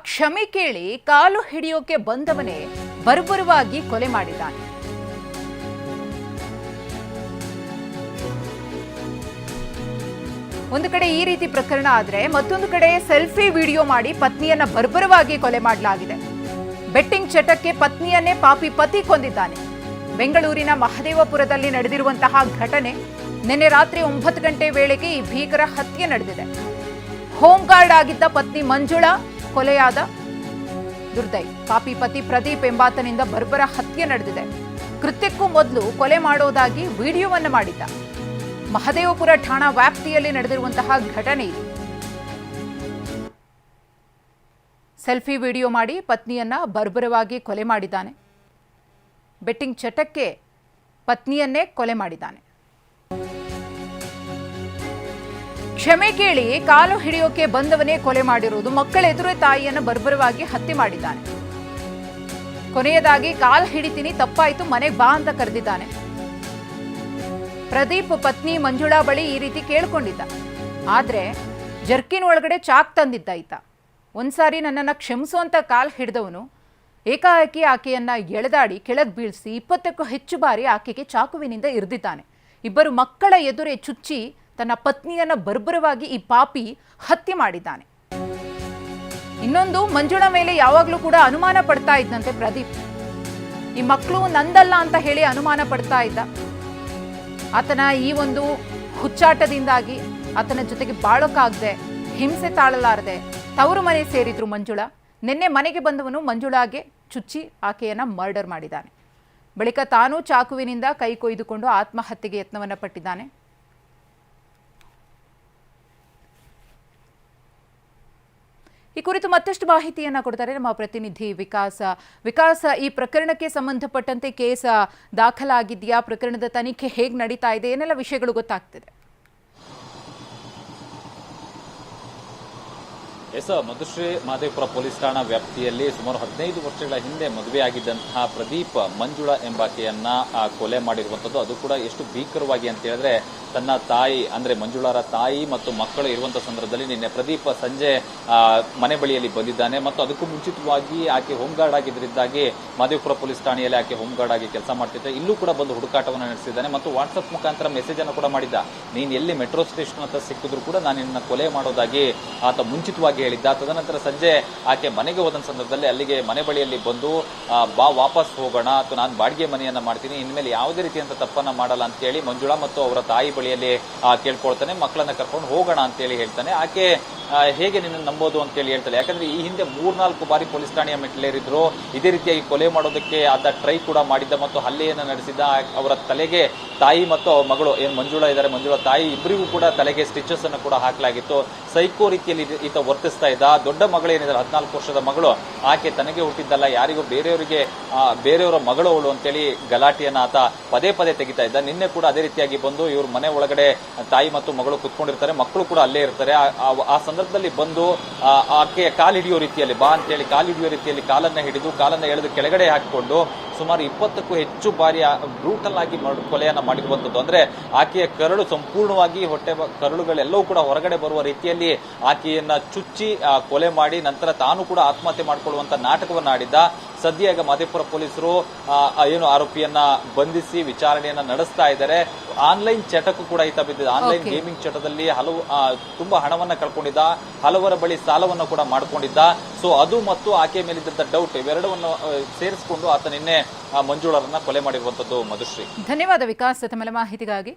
ಕ್ಷಮೆ ಕೇಳಿ ಕಾಲು ಹಿಡಿಯೋಕೆ ಬಂದವನೇ ಬರ್ಬರವಾಗಿ ಕೊಲೆ ಮಾಡಿದ್ದಾನೆ. ಒಂದು ಕಡೆ ಈ ರೀತಿ ಪ್ರಕರಣ ಆದ್ರೆ ಮತ್ತೊಂದು ಕಡೆ ಸೆಲ್ಫಿ ವಿಡಿಯೋ ಮಾಡಿ ಪತ್ನಿಯನ್ನ ಬರ್ಬರವಾಗಿ ಕೊಲೆ ಮಾಡಲಾಗಿದೆ. ಬೆಟ್ಟಿಂಗ್ ಚಟಕ್ಕೆ ಪತ್ನಿಯನ್ನೇ ಪಾಪಿ ಪತಿ ಕೊಂದಿದ್ದಾನೆ. ಬೆಂಗಳೂರಿನ ಮಹದೇವಪುರದಲ್ಲಿ ನಡೆದಿರುವಂತಹ ಘಟನೆ ನಿನ್ನೆ ರಾತ್ರಿ 9 ಗಂಟೆ ವೇಳೆಗೆ ಈ ಭೀಕರ ಹತ್ಯೆ ನಡೆದಿದೆ. ಹೋಮ್ ಗಾರ್ಡ್ ಆಗಿದ್ದ ಪತ್ನಿ ಮಂಜುಳಾ ಕೊಲೆಯಾದ ದುರ್ದೈ. ಪಾಪಿ ಪತಿ ಪ್ರದೀಪ್ ಎಂಬಾತನಿಂದ ಬರ್ಬರ ಹತ್ಯೆ ನಡೆದಿದೆ. ಕೃತ್ಯಕ್ಕೂ ಮೊದಲು ಕೊಲೆ ಮಾಡೋದಾಗಿ ವಿಡಿಯೋವನ್ನು ಮಾಡಿದ್ದ. ಮಹದೇವಪುರ ಠಾಣಾ ವ್ಯಾಪ್ತಿಯಲ್ಲಿ ನಡೆದಿರುವಂತಹ ಘಟನೆ ಇದು. ಸೆಲ್ಫಿ ವಿಡಿಯೋ ಮಾಡಿ ಪತ್ನಿಯನ್ನ ಬರ್ಬರವಾಗಿ ಕೊಲೆ ಮಾಡಿದ್ದಾನೆ. ಬೆಟ್ಟಿಂಗ್ ಚಟಕ್ಕೆ ಪತ್ನಿಯನ್ನೇ ಕೊಲೆ ಮಾಡಿದ್ದಾನೆ. ಕ್ಷಮೆ ಕೇಳಿ ಕಾಲು ಹಿಡಿಯೋಕೆ ಬಂದವನೇ ಕೊಲೆ ಮಾಡಿರುವುದು. ಮಕ್ಕಳ ಎದುರೇ ತಾಯಿಯನ್ನು ಬರ್ಬರವಾಗಿ ಹತ್ಯೆ ಮಾಡಿದ್ದಾನೆ. ಕೊನೆಯದಾಗಿ ಕಾಲು ಹಿಡಿತೀನಿ, ತಪ್ಪಾಯ್ತು, ಮನೆಗೆ ಬಾ ಅಂತ ಕರೆದಿದ್ದಾನೆ. ಪ್ರದೀಪ್ ಪತ್ನಿ ಮಂಜುಳಾ ಬಳಿ ಈ ರೀತಿ ಕೇಳ್ಕೊಂಡಿದ್ದ. ಆದ್ರೆ ಜರ್ಕಿನ್ ಒಳಗಡೆ ಚಾಕ್ ತಂದಿದ್ದ ಈತ. ಒಂದ್ಸಾರಿ ನನ್ನನ್ನು ಕ್ಷಮಿಸು ಅಂತ ಕಾಲು ಹಿಡಿದವನು ಏಕಾಏಕಿ ಆಕೆಯನ್ನ ಎಳೆದಾಡಿ ಕೆಳಗೆ ಬೀಳಿಸಿ 20ಕ್ಕೂ ಹೆಚ್ಚು ಬಾರಿ ಆಕೆಗೆ ಚಾಕುವಿನಿಂದ ಇರಿದಿದ್ದಾನೆ. ಇಬ್ಬರು ಮಕ್ಕಳ ಎದುರೇ ಚುಚ್ಚಿ ತನ್ನ ಪತ್ನಿಯನ್ನ ಬರ್ಬರವಾಗಿ ಈ ಪಾಪಿ ಹತ್ಯೆ ಮಾಡಿದ್ದಾನೆ. ಇನ್ನೊಂದು, ಮಂಜುಳಾ ಮೇಲೆ ಯಾವಾಗಲೂ ಕೂಡ ಅನುಮಾನ ಪಡ್ತಾ ಇದ್ದಂತೆ ಪ್ರದೀಪ್. ಈ ಮಕ್ಕಳು ನಂದಲ್ಲ ಅಂತ ಹೇಳಿ ಅನುಮಾನ ಪಡ್ತಾ ಇದ್ದ. ಆತನ ಈ ಒಂದು ಹುಚ್ಚಾಟದಿಂದಾಗಿ ಆತನ ಜೊತೆಗೆ ಬಾಳೋಕ್ಕಾಗದೆ, ಹಿಂಸೆ ತಾಳಲಾರದೆ ತವರು ಮನೆ ಸೇರಿದ್ರು ಮಂಜುಳಾ. ನಿನ್ನೆ ಮನೆಗೆ ಬಂದವನು ಮಂಜುಳಾಗೆ ಚುಚ್ಚಿ ಆಕೆಯನ್ನ ಮರ್ಡರ್ ಮಾಡಿದ್ದಾನೆ. ಬಳಿಕ ತಾನೂ ಚಾಕುವಿನಿಂದ ಕೈ ಕೊಯ್ದುಕೊಂಡು ಆತ್ಮಹತ್ಯೆಗೆ ಯತ್ನವನ್ನ ಪಟ್ಟಿದ್ದಾನೆ. ಈ ಕುರಿತು ಮತ್ತಷ್ಟು ಮಾಹಿತಿಯನ್ನ ಕೊಡ್ತಾರೆ ನಮ್ಮ ಪ್ರತಿನಿಧಿ ವಿಕಾಸ, ಈ ಪ್ರಕರಣಕ್ಕೆ ಸಂಬಂಧಪಟ್ಟಂತೆ ಕೇಸ್ ದಾಖಲಾಗಿದೆಯಾ? ಪ್ರಕರಣದ ತನಿಖೆ ಹೇಗೆ ನಡೀತಾ ಇದೆ? ಏನೆಲ್ಲ ವಿಷಯಗಳು ಗೊತ್ತಾಗ್ತಿದೆ? ಮಧುಶ್ರೀ ಮಹದೇವಪುರ ಪೊಲೀಸ್ ಠಾಣಾ ವ್ಯಾಪ್ತಿಯಲ್ಲಿ ಸುಮಾರು 15 ವರ್ಷಗಳ ಹಿಂದೆ ಮದುವೆಯಾಗಿದ್ದಂತಹ ಪ್ರದೀಪ್ ಮಂಜುಳಾ ಎಂಬಾಕೆಯನ್ನ ಕೊಲೆ ಮಾಡಿರುವಂಥದ್ದು. ಅದು ಕೂಡ ಎಷ್ಟು ಭೀಕರವಾಗಿ ಅಂತ ಹೇಳಿದ್ರೆ, ತನ್ನ ತಾಯಿ ಅಂದ್ರೆ ಮಂಜುಳಾರ ತಾಯಿ ಮತ್ತು ಮಕ್ಕಳು ಇರುವಂತಹ ಸಂದರ್ಭದಲ್ಲಿ ನಿನ್ನೆ ಪ್ರದೀಪ್ ಸಂಜೆ ಮನೆ ಬಳಿಯಲ್ಲಿ ಬಂದಿದ್ದಾನೆ. ಮತ್ತು ಅದಕ್ಕೂ ಮುಂಚಿತವಾಗಿ ಆಕೆ ಹೋಮ್ ಗಾರ್ಡ್ ಆಗಿದ್ದರಿಂದಾಗಿ ಮಹದೇವಪುರ ಪೊಲೀಸ್ ಠಾಣೆಯಲ್ಲಿ ಆಕೆ ಹೋಮ್ ಗಾರ್ಡ್ ಆಗಿ ಕೆಲಸ ಮಾಡ್ತಿದ್ದೆ. ಇಲ್ಲೂ ಕೂಡ ಬಂದು ಹುಡುಕಾಟವನ್ನು ನಡೆಸಿದ್ದಾನೆ ಮತ್ತು ವಾಟ್ಸ್ಆಪ್ ಮುಖಾಂತರ ಮೆಸೇಜ್ ಅನ್ನು ಕೂಡ ಮಾಡಿದ್ದ. ನೀನು ಎಲ್ಲಿ ಮೆಟ್ರೋ ಸ್ಟೇಷನ್ ಅಂತ ಸಿಕ್ಕಿದ್ರು ಕೂಡ ನಾನು ನಿನ್ನ ಕೊಲೆ ಮಾಡೋದಾಗಿ ಆತ ಮುಂಚಿತವಾಗಿ ಹೇಳಿದ್ದ. ತದನಂತರ ಸಂಜೆ ಆಕೆ ಮನೆಗೆ ಹೋದ ಸಂದರ್ಭದಲ್ಲಿ ಅಲ್ಲಿಗೆ ಮನೆ ಬಳಿಯಲ್ಲಿ ಬಂದು ಬಾ ವಾಪಸ್ ಹೋಗೋಣ, ಅಥವಾ ನಾನು ಬಾಡಿಗೆ ಮನೆಯನ್ನ ಮಾಡ್ತೀನಿ, ಇನ್ಮೇಲೆ ಯಾವುದೇ ರೀತಿಯಂತ ತಪ್ಪನ್ನ ಮಾಡಲ್ಲ ಅಂತ ಹೇಳಿ ಮಂಜುಳಾ ಮತ್ತು ಅವರ ತಾಯಿ ಬಳಿಯಲ್ಲಿ ಕೇಳ್ಕೊಳ್ತಾನೆ. ಮಕ್ಕಳನ್ನ ಕರ್ಕೊಂಡು ಹೋಗೋಣ ಅಂತೇಳಿ ಹೇಳ್ತಾನೆ. ಆಕೆ ಹೇಗೆ ನಿನ್ನ ನಂಬೋದು ಅಂತೇಳಿ ಹೇಳ್ತಾಳೆ. ಯಾಕಂದ್ರೆ ಈ ಹಿಂದೆ 3-4 ಬಾರಿ ಪೊಲೀಸ್ ಠಾಣೆಯ ಮೆಟ್ಟಿಲೇರಿದ್ರು. ಇದೇ ರೀತಿಯಾಗಿ ಕೊಲೆ ಮಾಡೋದಕ್ಕೆ ಆತ ಟ್ರೈ ಕೂಡ ಮಾಡಿದ್ದ ಮತ್ತು ಹಲ್ಲೆಯನ್ನು ನಡೆಸಿದ್ದ. ಅವರ ತಲೆಗೆ ತಾಯಿ ಮತ್ತು ಅವ್ರ ಮಗಳು ಏನು ಮಂಜುಳಾ ಇದ್ದಾರೆ, ಮಂಜುಳಾ ತಾಯಿ ಇಬ್ಬರಿಗೂ ಕೂಡ ತಲೆಗೆ ಸ್ಟಿಚಸ್ ಅನ್ನು ಕೂಡ ಹಾಕಲಾಗಿತ್ತು. ಸೈಕೋ ರೀತಿಯಲ್ಲಿ ಈತ ವರ್ತಿಸ್ತಾ ಇದ್ದ. ದೊಡ್ಡ ಮಗಳು ಏನಿದ್ದಾರೆ 14 ವರ್ಷದ ಮಗಳು, ಆಕೆ ತನಗೆ ಹುಟ್ಟಿದ್ದಲ್ಲ, ಯಾರಿಗೂ ಬೇರೆಯವರ ಮಗಳವಳು ಅಂತೇಳಿ ಗಲಾಟೆಯನ್ನ ಆತ ಪದೇ ಪದೇ ತೆಗಿತಾ ಇದ್ದ. ನಿನ್ನೆ ಕೂಡ ಅದೇ ರೀತಿಯಾಗಿ ಬಂದು ಇವ್ರ ಮನೆ ಒಳಗಡೆ ತಾಯಿ ಮತ್ತು ಮಗಳು ಕುತ್ಕೊಂಡಿರ್ತಾರೆ, ಮಕ್ಕಳು ಕೂಡ ಅಲ್ಲೇ ಇರ್ತಾರೆ. ಆ ಸಂದರ್ಭದಲ್ಲಿ ಬಂದು ಆಕೆ ಕಾಲು ಹಿಡಿಯೋ ರೀತಿಯಲ್ಲಿ ಬಾ ಅಂತೇಳಿ ಕಾಲು ಹಿಡಿಯೋ ರೀತಿಯಲ್ಲಿ ಕಾಲನ್ನ ಹಿಡಿದು ಕಾಲನ್ನ ಎಳೆದು ಕೆಳಗಡೆ ಹಾಕಿಕೊಂಡು ಸುಮಾರು 20ಕ್ಕೂ ಹೆಚ್ಚು ಬಾರಿ ಬ್ರೂಟಲ್ ಆಗಿ ಕೊಲೆಯನ್ನ ಮಾಡಿರುವಂಥದ್ದು. ಅಂದ್ರೆ ಆಕೆಯ ಕರಳು ಸಂಪೂರ್ಣವಾಗಿ ಹೊಟ್ಟೆ ಕರಳುಗಳೆಲ್ಲವೂ ಕೂಡ ಹೊರಗಡೆ ಬರುವ ರೀತಿಯಲ್ಲಿ ಆಕೆಯನ್ನ ಚುಚ್ಚಿ ಕೊಲೆ ಮಾಡಿ ನಂತರ ತಾನು ಕೂಡ ಆತ್ಮಹತ್ಯೆ ಮಾಡಿಕೊಳ್ಳುವಂತ ನಾಟಕವನ್ನ ಆಡಿದ್ದ. ಸದ್ಯ ಈಗ ಮಹದೇವಪುರ ಪೊಲೀಸರು ಏನು ಆರೋಪಿಯನ್ನ ಬಂಧಿಸಿ ವಿಚಾರಣೆಯನ್ನ ನಡೆಸ್ತಾ ಇದ್ದಾರೆ. ಆನ್ಲೈನ್ ಚಟಕ್ಕೂ ಕೂಡ ಈತ ಬಿದ್ದಿದ್ದ. ಆನ್ಲೈನ್ ಗೇಮಿಂಗ್ ಚಟದಲ್ಲಿ ತುಂಬಾ ಹಣವನ್ನ ಕಳ್ಕೊಂಡಿದ್ದ, ಹಲವರ ಬಳಿ ಸಾಲವನ್ನು ಕೂಡ ಮಾಡ್ಕೊಂಡಿದ್ದ. ಸೊ ಅದು ಮತ್ತು ಆಕೆ ಮೇಲಿದ್ದ ಡೌಟ್ ಇವೆರಡವನ್ನು ಸೇರಿಸಿಕೊಂಡು ಆತ ನಿನ್ನೆ ಮಂಜುಳರನ್ನ ಕೊಲೆ ಮಾಡಿರುವಂತದ್ದು. ಮಧುಶ್ರೀ, ಧನ್ಯವಾದ ವಿಕಾಸ್ ತಮ್ಮೆಲ್ಲ ಮಾಹಿತಿಗಾಗಿ.